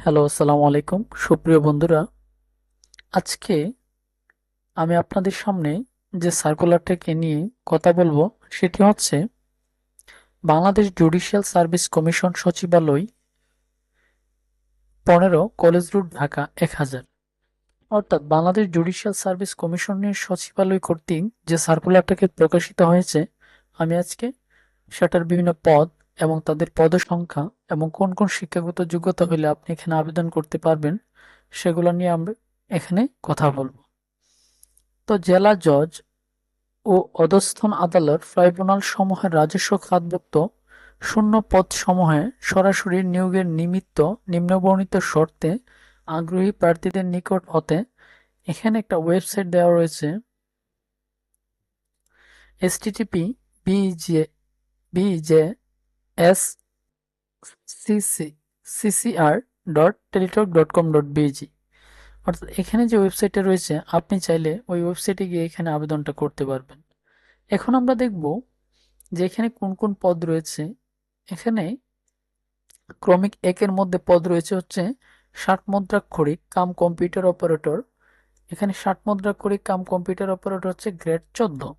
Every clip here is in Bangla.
হ্যালো, আসসালামু আলাইকুম সুপ্রিয় বন্ধুরা। আজকে আমি আপনাদের সামনে যে সার্কুলারটাকে নিয়ে কথা বলবো সেটি হচ্ছে বাংলাদেশ জুডিশিয়াল সার্ভিস কমিশন সচিবালয় 15 কলেজ রোড ঢাকা 1000। অর্থাৎ বাংলাদেশ জুডিশিয়াল সার্ভিস কমিশনের সচিবালয় কর্তৃক যে সার্কুলারটাকে প্রকাশিত হয়েছে, আমি আজকে সেটার বিভিন্ন পদ এবং তাদের পদসংখ্যা এবং কোন কোন শিক্ষাগত যোগ্যতা হলে আপনি এখানে আবেদন করতে পারবেন সেগুলো নিয়ে আমরা এখানে কথা বলবো। তো জেলা জজ ও অধস্থন আদালত ট্রাইব্যুনাল সমূহের রাজস্ব খাতভুক্ত শূন্য পদসমূহে সরাসরি নিয়োগের নিমিত্ত নিম্নবর্ণিত শর্তে আগ্রহী প্রার্থীদের নিকট হতে এখানে একটা ওয়েবসাইট দেওয়া রয়েছে, http://bjs/ccr.teletalk.com.bg। অর্থাৎ এখানে যে ওয়েবসাইটটা রয়েছে আপনি চাইলে ওই ওয়েবসাইটে গিয়ে এখানে আবেদনটা করতে পারবেন। এখন আমরা দেখব যে এখানে কোন কোন পদ রয়েছে। এখানে ক্রমিক একের মধ্যে পদ রয়েছে হচ্ছে 60 মুদ্রাক্ষরিক কাম কম্পিউটার অপারেটর। এখানে 60 মুদ্রাক্ষরিক কাম কম্পিউটার অপারেটর হচ্ছে গ্রেড 14,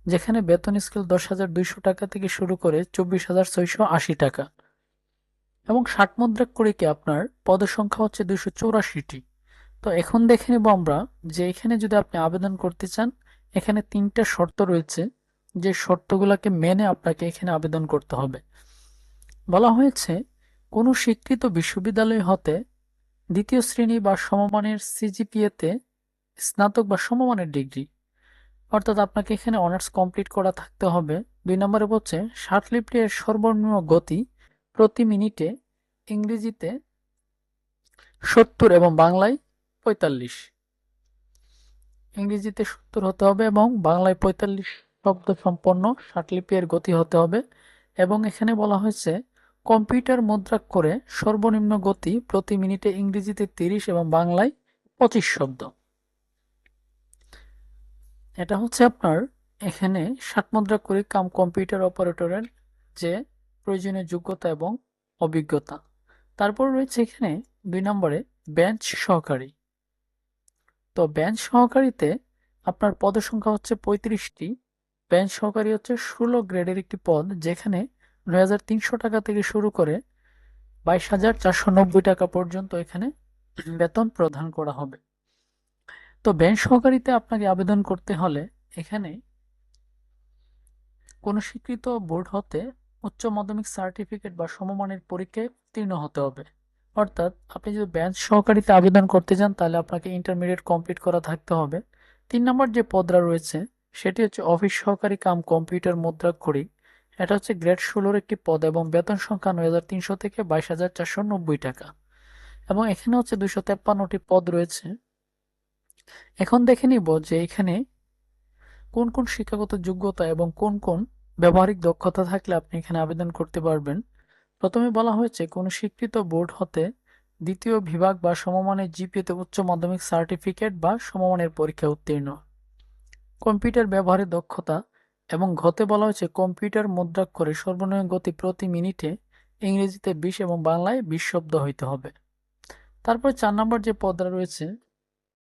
যেখানে বেতন স্কেল 10,200 টাকা থেকে শুরু করে 24,680 টাকা, এবং 60 মুদ্রাক্ষরিকে আপনার পদসংখ্যা হচ্ছে 284টি। তো এখন দেখে নেব আমরা যে এখানে যদি আপনি আবেদন করতে চান, এখানে 3টা শর্ত রয়েছে, যে শর্তগুলোকে মেনে আপনাকে এখানে আবেদন করতে হবে। বলা হয়েছে কোনো স্বীকৃত বিশ্ববিদ্যালয় হতে দ্বিতীয় শ্রেণী বা সমমানের সিজিপিএতে স্নাতক বা সমমানের ডিগ্রি, অর্থাৎ আপনাকে এখানে অনার্স কমপ্লিট করা থাকতে হবে। 2 নম্বরে বলছে শার্টলিফটের সর্বনিম্ন গতি প্রতি মিনিটে ইংরেজিতে 70 এবং বাংলায় 45। ইংরেজিতে 70 হতে হবে এবং বাংলায় 45 শব্দ সম্পন্ন শার্টলিপির গতি হতে হবে। এবং এখানে বলা হয়েছে কম্পিউটার মুদ্রাক্ষরে সর্বনিম্ন গতি প্রতি মিনিটে ইংরেজিতে 30 এবং বাংলায় 25 শব্দ। এটা হচ্ছে আপনার এখানে 60 মুদ্রাক্ষরিক কাম কম্পিউটার অপারেটরের যে প্রয়োজনীয় যোগ্যতা এবং অভিজ্ঞতা। তারপর রয়েছে এখানে 2 নম্বরে বেঞ্চ সহকারী। তো বেঞ্চ সহকারীতে আপনার পদের সংখ্যা হচ্ছে 35টি। বেঞ্চ সহকারী হচ্ছে 16 গ্রেডের একটি পদ, যেখানে 9,300 টাকা থেকে শুরু করে 22,490 টাকা পর্যন্ত এখানে বেতন প্রদান করা হবে। তো বেঞ্চ সহকারীতে আপনাকে আবেদন করতে হলে এখানে কোনো স্বীকৃত বোর্ড হতে উচ্চ মাধ্যমিক সার্টিফিকেট বা সমমানের পরীক্ষায় উত্তীর্ণ হতে হবে। অর্থাৎ আপনি যদি বেঞ্চ সহকারীতে আবেদন করতে চান তাহলে আপনাকে ইন্টারমিডিয়েট কমপ্লিট করা থাকতে হবে। 3 নম্বর যে পদটা রয়েছে সেটি হচ্ছে অফিস সহকারী কাম কম্পিউটার মুদ্রাক্ষরিক। এটা হচ্ছে গ্রেড 16 একটি পদ এবং বেতন সংখ্যা 9,300 থেকে 22,490 টাকা, এবং এখানে হচ্ছে 253টি পদ রয়েছে। এখন দেখে নিব যে এখানে কোন কোন শিক্ষাগত যোগ্যতা এবং কোন কোন ব্যবহারিক দক্ষতা থাকলে আপনি এখানে আবেদন করতে পারবেন। প্রথমে বলা হয়েছে কোন স্বীকৃত বোর্ড হতে দ্বিতীয় বিভাগ বা সমমানের জিপিএতে উচ্চ মাধ্যমিক সার্টিফিকেট বা সমমানের পরীক্ষা উত্তীর্ণ। কম্পিউটার ব্যবহারের দক্ষতা, এবং ঘতে বলা হয়েছে কম্পিউটার মুদ্রাক্ষরে সর্বনিম্ন গতি প্রতি মিনিটে ইংরেজিতে 20 এবং বাংলায় 20 শব্দ হইতে হবে। তারপর 4 নম্বর যে পদটা রয়েছে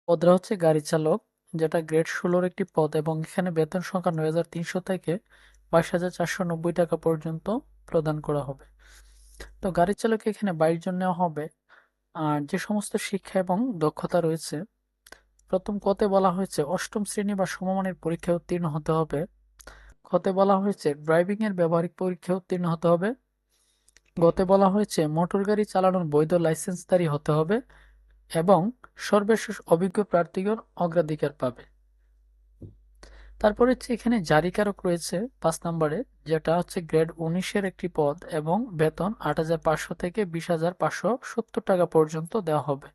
পদটা হচ্ছে গাড়ি চালক, যেটা গ্রেড 16 একটি পদ এবং এখানে বেতন সংখ্যা 9,300 থেকে 22,490 টাকা পর্যন্ত প্রদান করা হবে। তো গাড়ি চালকে এখানে 22 জন নেওয়া হবে। আর যে সমস্ত শিক্ষা এবং দক্ষতা রয়েছে, প্রথম কতে বলা হয়েছে অষ্টম শ্রেণী বা সমমানের পরীক্ষায় উত্তীর্ণ হতে হবে। খতে বলা হয়েছে ড্রাইভিং এর ব্যবহারিক পরীক্ষায় উত্তীর্ণ হতে হবে। গতে বলা হয়েছে মোটর গাড়ি চালানোর বৈধ লাইসেন্সধারী হতে হবে এবং সর্বশেষ অভিজ্ঞ প্রার্থীগণ অগ্রাধিকার পাবে। তারপর হচ্ছে এখানে জারিকারক রয়েছে 5 নম্বরে, যেটা হচ্ছে গ্রেড 19-এর একটি পদ এবং বেতন 8,500 থেকে 20,570 টাকা পর্যন্ত দেওয়া হবে।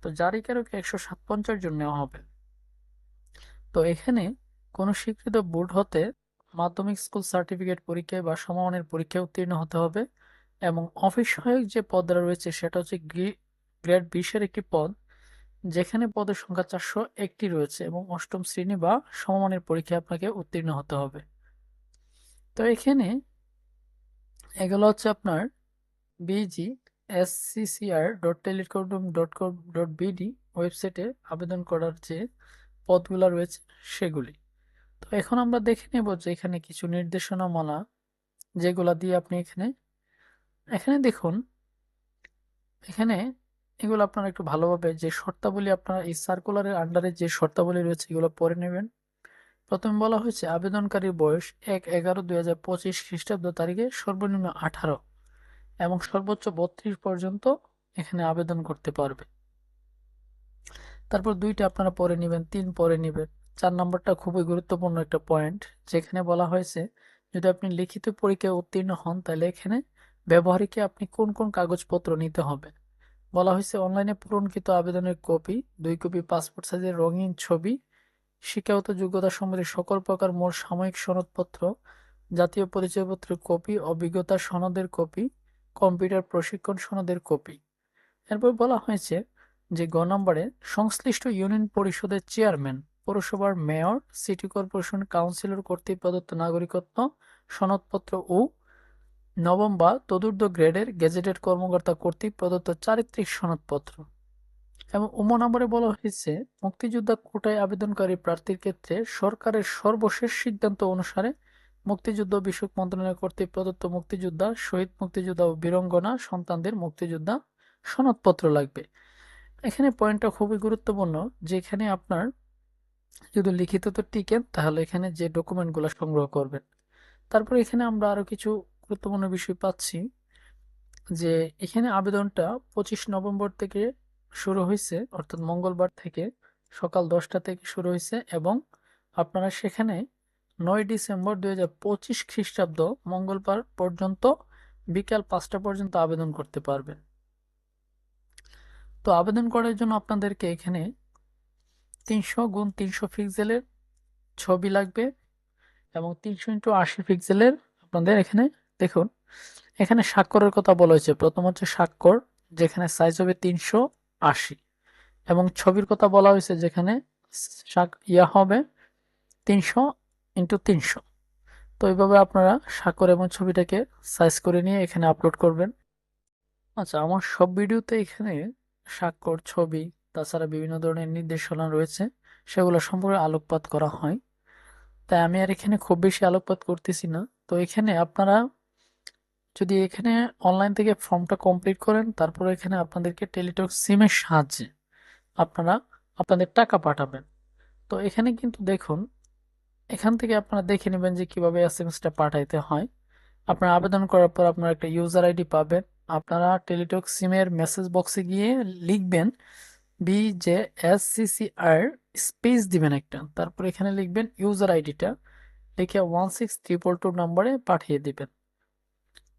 তো জারিকারক 157 জন নেওয়া হবে। তো এখানে কোনো স্বীকৃত বোর্ড হতে মাধ্যমিক স্কুল সার্টিফিকেট পরীক্ষায় বা সমমানের পরীক্ষায় উত্তীর্ণ হতে হবে। এবং অফিস সহায়ক যে পদটা রয়েছে সেটা হচ্ছে গ্রেড 20-এর একটি পদ, যেখানে পদের সংখ্যা 401টি রয়েছে এবং অষ্টম শ্রেণী বা সমমানের পরীক্ষায় আপনাকে উত্তীর্ণ হতে হবে। তো এখানে এগুলো হচ্ছে আপনার বিজি sccr.telecom.co.bd ওয়েবসাইটে আবেদন করার যে পদগুলো রয়েছে সেগুলি। তো এখন আমরা দেখে নেব যে এখানে কিছু নির্দেশনামালা যেগুলা দিয়ে আপনি এখানে এখানে দেখুন, এখানে এগুলো আপনারা একটু ভালোভাবে যে শর্তাবলী আপনারা এই সার্কুলারের আন্ডারে যে শর্তাবলী রয়েছে এগুলো পড়ে নেবেন। প্রথমে বলা হয়েছে আবেদনকারীর বয়স 1/11/2025 খ্রিস্টাব্দ তারিখে সর্বনিম্ন 18 এবং সর্বোচ্চ 32 পর্যন্ত এখানে আবেদন করতে পারবে। তারপর 2টা আপনারা পরে নেবেন, 3 পরে নেবেন। 4 নম্বরটা খুবই গুরুত্বপূর্ণ একটা পয়েন্ট, যেখানে বলা হয়েছে যদি আপনি লিখিত পরীক্ষায় উত্তীর্ণ হন তাহলে এখানে ব্যবহারিকে আপনি কোন কোন কাগজপত্র নিতে হবে। বলা হয়েছে অনলাইনে পূরণকৃত আবেদনের কপি, 2 কপি পাসপোর্ট সাইজের রঙিন ছবি, শিক্ষাগত যোগ্যতা সম্বন্ধে সকল প্রকার মূল সাময়িক সনদপত্র, জাতীয় পরিচয়পত্রের কপি, অভিজ্ঞতা সনদের কপি, কম্পিউটার প্রশিক্ষণ সনদের কপি। এরপর বলা হয়েছে যে গ নম্বরে সংশ্লিষ্ট ইউনিয়ন পরিষদের চেয়ারম্যান, পৌরসভার মেয়র, সিটি কর্পোরেশন কাউন্সিলর কর্তৃক প্রদত্ত নাগরিকত্ব সনদপত্র ও নবম বা তদূর্ধ্ব গ্রেডের গেজেটেড কর্মকর্তা কর্তৃক প্রদত্ত চারিত্রিক সনদপত্র। এবং নম্বরে বলা হয়েছে মুক্তিযোদ্ধা কোটায় আবেদনকারী প্রার্থীর ক্ষেত্রে সরকারের সর্বশেষ সিদ্ধান্ত অনুসারে মুক্তিযুদ্ধ বিষয়ক মন্ত্রণালয় কর্তৃক প্রদত্ত মুক্তিযোদ্ধা, শহীদ মুক্তিযোদ্ধা ও বীরাঙ্গনা সন্তানদের মুক্তিযোদ্ধা সনদপত্র লাগবে। এখানে পয়েন্টটা খুবই গুরুত্বপূর্ণ, যে এখানে আপনার যদি লিখিত তো টিকেন তাহলে এখানে যে ডকুমেন্টগুলো সংগ্রহ করবেন। তারপর এখানে আমরা আরো কিছু গুরুত্বপূর্ণ বিষয় পাচ্ছি, যে এখানে আবেদনটা 25 নভেম্বর থেকে শুরু হয়েছে, অর্থাৎ মঙ্গলবার থেকে সকাল 10টা থেকে শুরু হয়েছে এবং আপনারা সেখানে 9 ডিসেম্বর 2025 খ্রিস্টাব্দ মঙ্গলবার পর্যন্ত বিকাল 5টা পর্যন্ত আবেদন করতে পারবেন। তো আবেদন করার জন্য আপনাদেরকে এখানে 300x300 পিক্সেলের ছবি লাগবে এবং 300x80 পিক্সেলের আপনাদের এখানে দেখুন, এখানে স্বাক্ষরের কথা বলা হয়েছে। প্রথম হচ্ছে স্বাক্ষর, যেখানে সাইজ হবে 380 এবং ছবির কথা বলা হয়েছে যেখানে হবে 300x300। তো এইভাবে আপনারা স্বাক্ষর এবং ছবিটাকে সাইজ করে নিয়ে এখানে আপলোড করবেন। আচ্ছা, আমার সব ভিডিওতে এখানে স্বাক্ষর, ছবি, তাছাড়া বিভিন্ন ধরনের নির্দেশনা রয়েছে, সেগুলো সম্পর্কে আলোকপাত করা হয়। তাই আমি আর এখানে খুব বেশি আলোকপাত করতেছি না। তো এখানে আপনারা যদি এখানে অনলাইন থেকে ফর্মটা কমপ্লিট করেন, তারপর এখানে আপনাদেরকে টেলিটক সিমের সাহায্যে আপনারা আপনাদের টাকা পাঠাবেন। তো এখানে কিন্তু দেখুন, এখান থেকে আপনারা দেখে নেবেন যে কিভাবে এসএমএসটা পাঠাইতে হয়। আপনারা আবেদন করার পর আপনারা একটা ইউজার আইডি পাবেন। আপনারা টেলিটক সিমের মেসেজ বক্সে গিয়ে লিখবেন BJSCCR স্পেস দিবেন একটা, তারপর এখানে লিখবেন ইউজার আইডিটা, লিখে 16322 নম্বরে পাঠিয়ে দিবেন।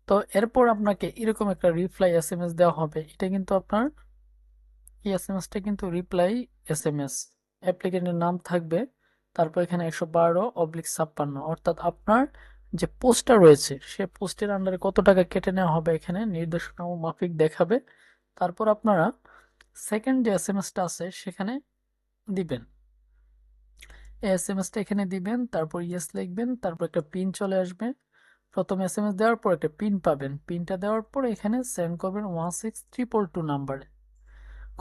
তো এরপর আপনাকে এরকম একটা রিপ্লাই এসএমএস দেওয়া হবে। এটা কিন্তু আপনার এই এসএমএসটা কিন্তু রিপ্লাই এসএমএস, অ্যাপ্লিকেন্টের নাম থাকবে, তারপর এখানে 112/56, অর্থাৎ আপনার যে পোস্টটা রয়েছে সে পোস্টের আন্ডারে কত টাকা কেটে নেওয়া হবে এখানে নির্দেশনা মাফিক দেখাবে। তারপর আপনারা সেকেন্ড যে এসএমএসটা আছে সেখানে দিবেন, এই এসএমএসটা এখানে দিবেন, তারপর ইয়েস লিখবেন, তারপর একটা পিন চলে আসবে। প্রথম এসএমএস দেওয়ার পর একটা পিন পাবেন, পিনটা দেওয়ার পর এখানে সেন্ড করবেন 16322 নাম্বারে,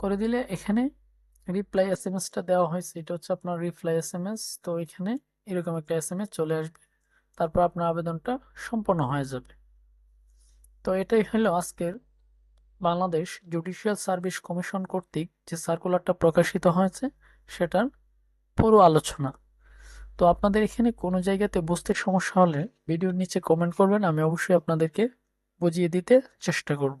করে দিলে এখানে রিপ্লাই এসএমএসটা দেওয়া হয়েছে, এটা হচ্ছে আপনার রিপ্লাই এসএমএস। তো এখানে এরকম একটা এসএমএস চলে আসবে, তারপর আপনার আবেদনটা সম্পন্ন হয়ে যাবে। তো এটাই হলো আজকের বাংলাদেশ জুডিশিয়াল সার্ভিস কমিশন কর্তৃক যে সার্কুলারটা প্রকাশিত হয়েছে সেটার পুরো আলোচনা। তো আপনাদের এখানে কোনো জায়গাতে বুঝতে সমস্যা হলে ভিডিওর নিচে কমেন্ট করবেন, আমি অবশ্যই আপনাদেরকে বুঝিয়ে দিতে চেষ্টা করব।